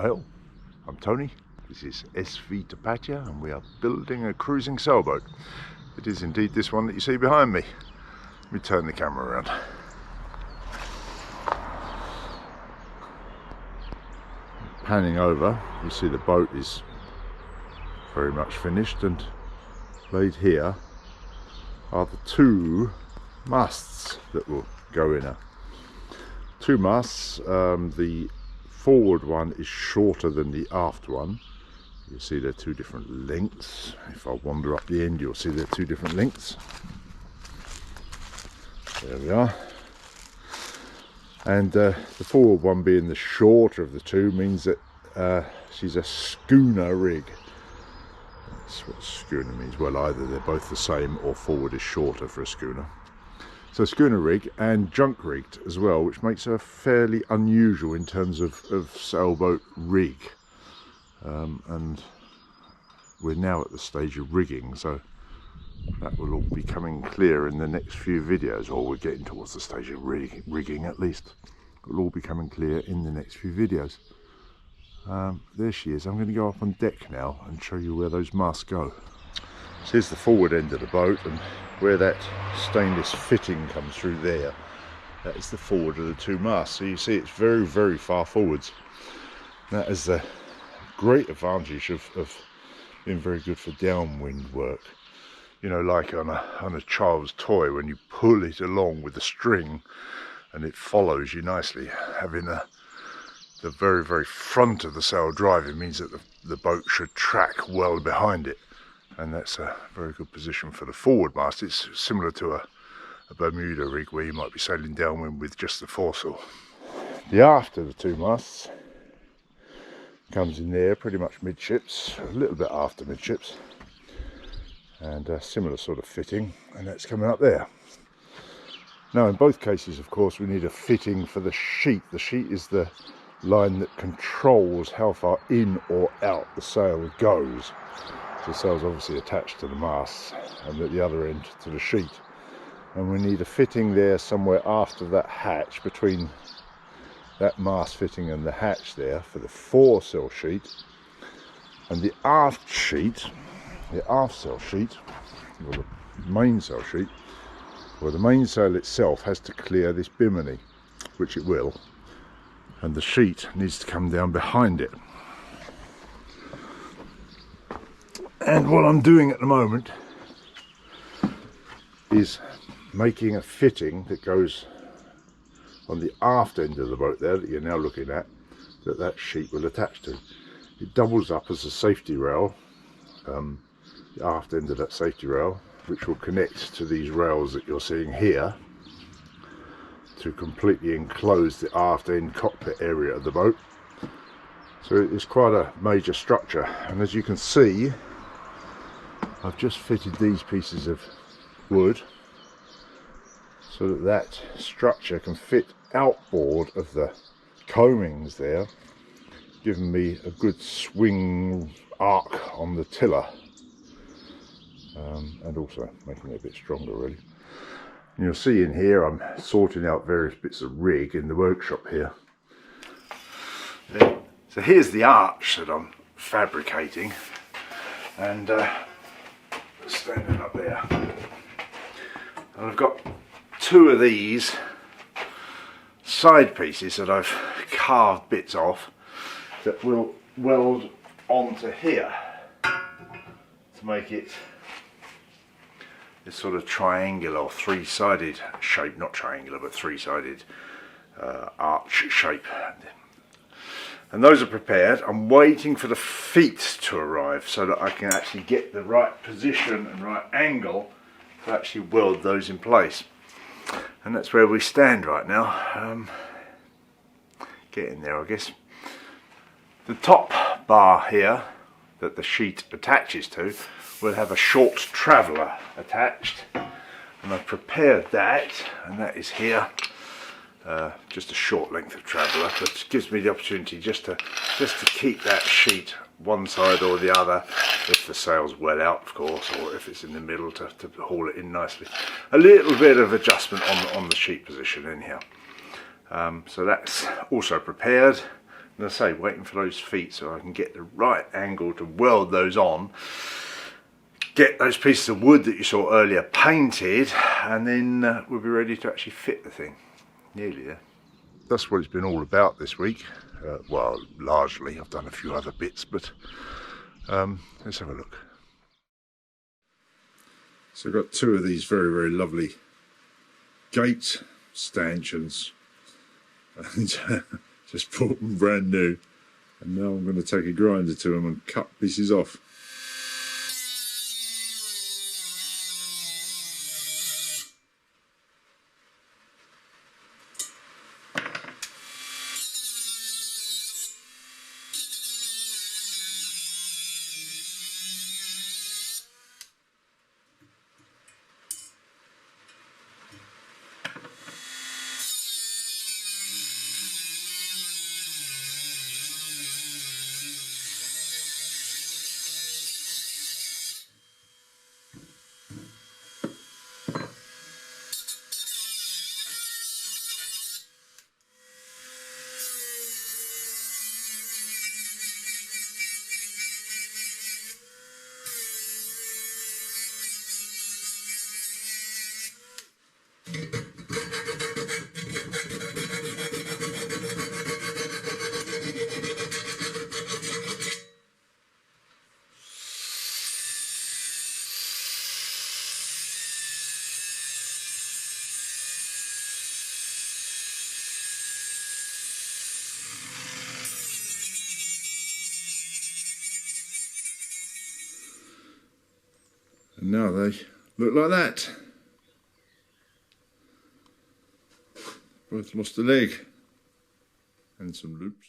Hail, I'm Tony, this is SV Tapatya and we are building a cruising sailboat. It is indeed this one that you see behind me. Let me turn the camera around. Panning over, you see the boat is very much finished, and laid here are the two masts that will go in her. Two masts, the forward one is shorter than the aft one. You'll see they're two different lengths. If I wander up the end, you'll see they're two different lengths. There we are. And the forward one being the shorter of the two means that she's a schooner rig. That's what schooner means. Well, either they're both the same or forward is shorter for a schooner. So schooner rig and junk rigged as well, which makes her fairly unusual in terms of sailboat rig. And we're now at the stage of rigging, so that will all be coming clear in the next few videos, or we're getting towards the stage of rigging at least. It will all be coming clear in the next few videos. There she is. I'm going to go up on deck now and show you where those masts go. So here's the forward end of the boat, and where that stainless fitting comes through there, that is the forward of the two masts. So you see it's very, very far forwards. That is the great advantage of being very good for downwind work. You know, like on a child's toy, when you pull it along with the string and it follows you nicely. Having the very, very front of the sail driving means that the boat should track well behind it. And that's a very good position for the forward mast. It's similar to a Bermuda rig where you might be sailing downwind with just the foresail. The aft of the two masts comes in there pretty much midships, a little bit after midships, and a similar sort of fitting, and that's coming up there. Now in both cases, of course, we need a fitting for the sheet. The sheet is the line that controls how far in or out the sail goes. The sail's obviously attached to the mast, and at the other end to the sheet, and we need a fitting there somewhere after that hatch, between that mast fitting and the hatch there, for the foresail sheet. And the aft sheet, the aft sail sheet, or the mainsail sheet, well, the mainsail itself has to clear this bimini, which it will, and the sheet needs to come down behind it. And what I'm doing at the moment is making a fitting that goes on the aft end of the boat there, that you're now looking at, that sheet will attach to. It doubles up as a safety rail, the aft end of that safety rail, which will connect to these rails that you're seeing here to completely enclose the aft end cockpit area of the boat. So it's quite a major structure, and as you can see, I've just fitted these pieces of wood so that that structure can fit outboard of the coamings there, giving me a good swing arc on the tiller, and also making it a bit stronger really. And you'll see in here I'm sorting out various bits of rig in the workshop here. So here's the arch that I'm fabricating, and standing up there, and I've got two of these side pieces that I've carved bits off that will weld onto here to make it this sort of triangular or three-sided shape, not triangular but three-sided arch shape. And those are prepared. I'm waiting for the feet to arrive so that I can actually get the right position and right angle to actually weld those in place. And that's where we stand right now. Getting there, I guess. The top bar here that the sheet attaches to will have a short traveller attached, and I've prepared that, and that is here. Just a short length of traveller, but it gives me the opportunity just to keep that sheet one side or the other, if the sail's well out of course, or if it's in the middle, to haul it in nicely. A little bit of adjustment on the sheet position in here. So that's also prepared. And I say, waiting for those feet so I can get the right angle to weld those on, get those pieces of wood that you saw earlier painted, and then we'll be ready to actually fit the thing. Nearly there. That's what it's been all about this week. Well, largely. I've done a few other bits, but let's have a look. So I've got two of these very, very lovely gate stanchions, and just bought them brand new, and now I'm going to take a grinder to them and cut pieces off. And now they look like that. Both lost a leg and some loops.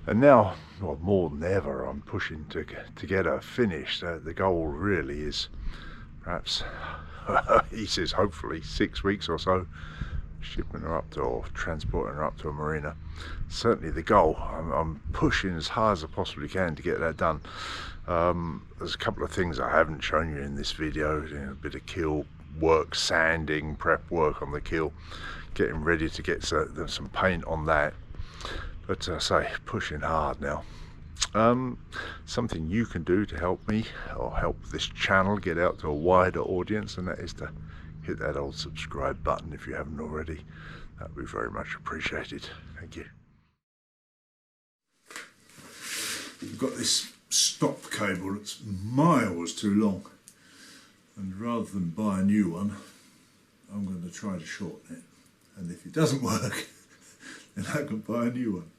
And now, well, more than ever, I'm pushing to get her finished. The goal really is perhaps, he says hopefully 6 weeks or so, shipping her up to, or transporting her up to a marina. Certainly the goal. I'm pushing as hard as I possibly can to get that done. There's a couple of things I haven't shown you in this video. A bit of keel work, sanding, prep work on the keel, getting ready to get some paint on that. But say, pushing hard now. Something you can do to help me, or help this channel get out to a wider audience, and that is to hit that old subscribe button if you haven't already. That would be very much appreciated. Thank you. We've got this stop cable that's miles too long, and rather than buy a new one, I'm going to try to shorten it. And if it doesn't work, then I can buy a new one.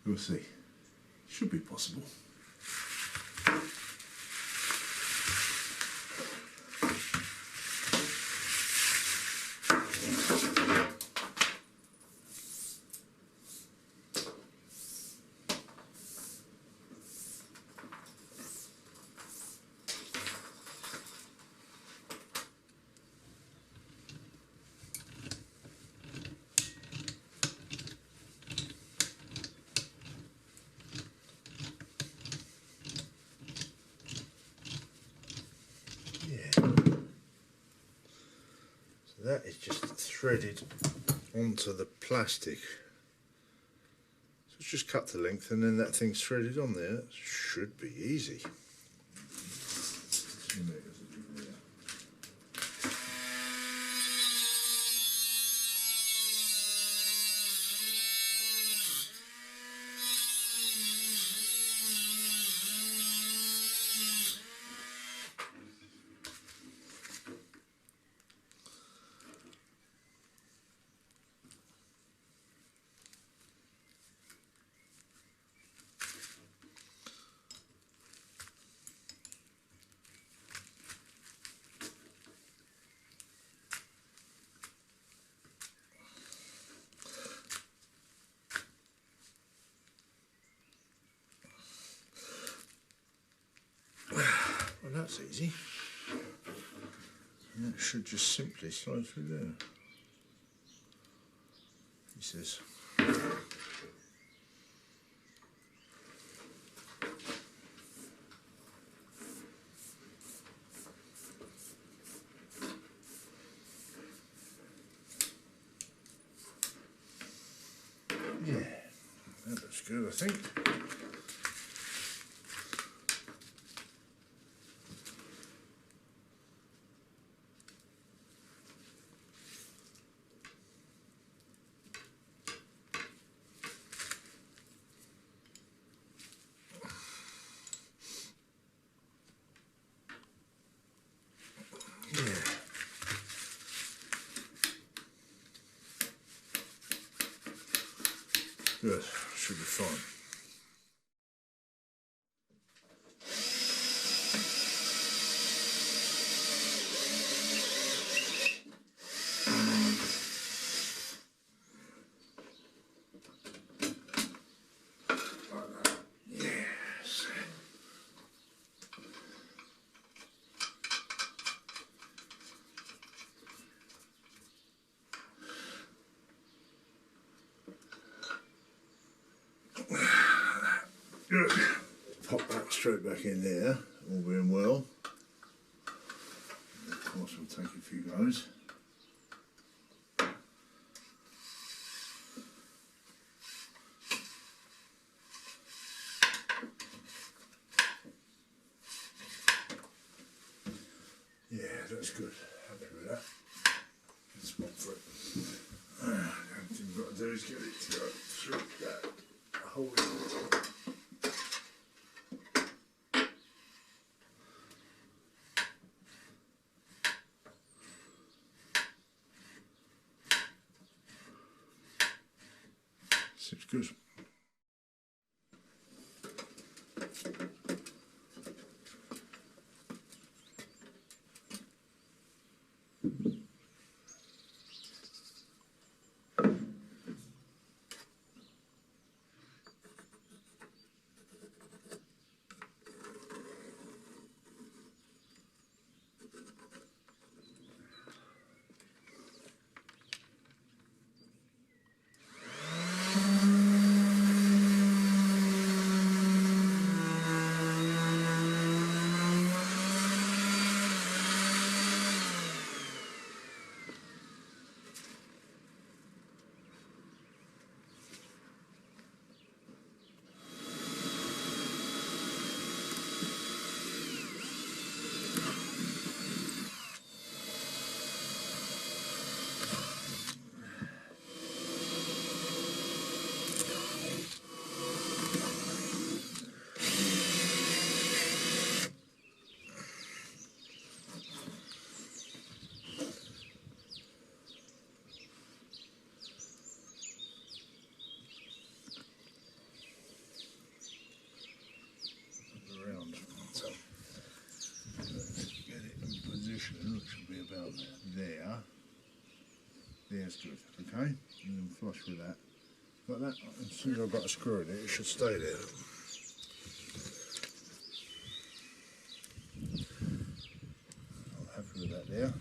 We'll see. Should be possible. That is just threaded onto the plastic. So it's just cut the length and then that thing's threaded on there. That should be easy. Well, that's easy. And that should just simply slide through there. He says. Yeah, that looks good, I think. Good, should be fine. Yes. Good. Pop that straight back in there, all being well. Of course we'll take a few goes. Yeah, that's good. Happy with that. Good spot for it. The only thing we've got to do is get it to go through that hole. Seems good. Which will be about there. There's good, okay? And then flush with that. Like that. As soon as I've got a screw in it, it should stay there. I'm happy with that there.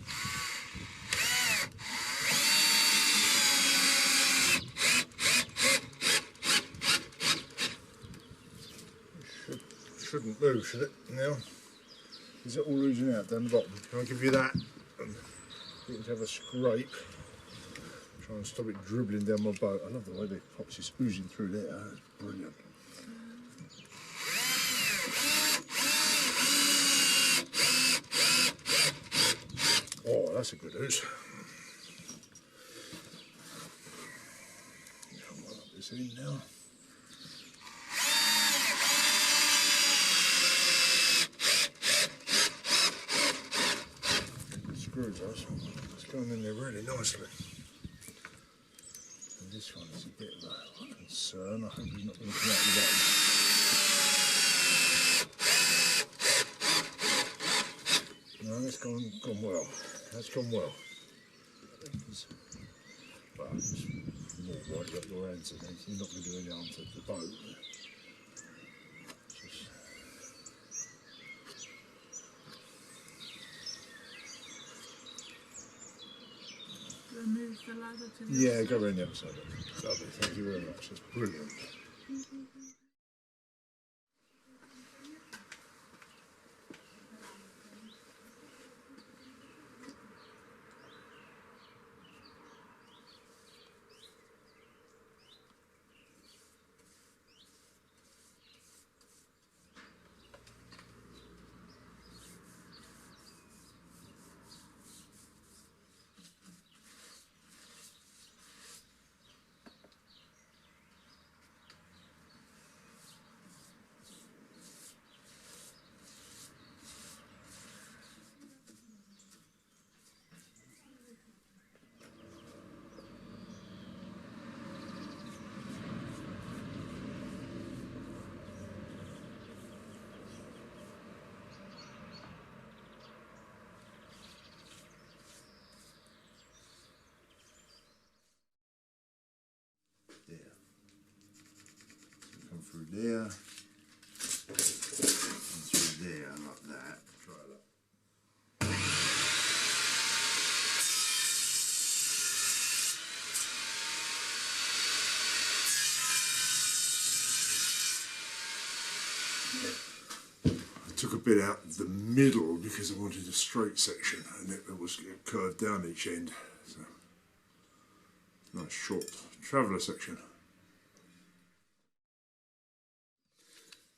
Shouldn't move, should it? Now. Is it all oozing out down the bottom? Can I give you that? You can have a scrape. Try and stop it dribbling down my boat. I love the way the pops is oozing through there. That's brilliant. Oh, that's a good ooze. Come on up this in now. Screws us. It's going in there really nicely. And this one is a bit of a concern. I hope he's not going to come out with that. No, that's gone well. That's gone well. Well, it's more right, you've got your hands in it. You're not going to do any harm to the boat. Move the ladder to the yeah, go around the other side. Lovely, thank you very much. That's brilliant. There. So come through there and through there like that. Try that. bit out the middle because I wanted a straight section, and it was curved down each end. So nice short traveller section.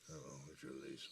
How long would you release?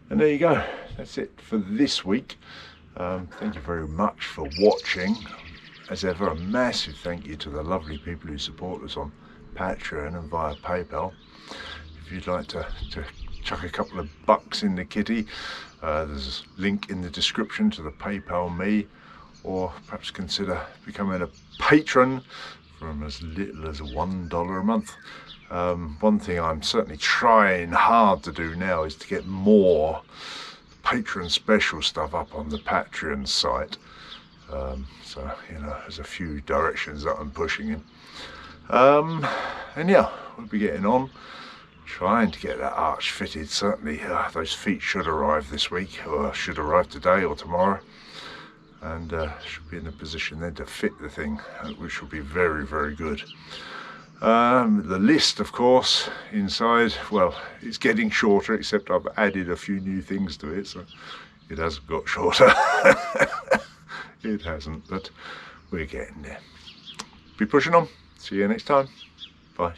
And there you go, that's it for this week. Thank you very much for watching. As ever, a massive thank you to the lovely people who support us on Patreon and via PayPal. If you'd like to chuck a couple of bucks in the kitty, there's a link in the description to the PayPal me, or perhaps consider becoming a patron from as little as $1 a month. One thing I'm certainly trying hard to do now is to get more patron special stuff up on the Patreon site. So, you know, there's a few directions that I'm pushing in. And yeah, we'll be getting on, trying to get that arch fitted. Certainly those feet should arrive this week, or should arrive today or tomorrow. And should be in a position then to fit the thing, which will be very, very good. The list, of course, inside, well, it's getting shorter, except I've added a few new things to it, so it hasn't got shorter. It hasn't, but we're getting there. Be pushing on. See you next time. Bye.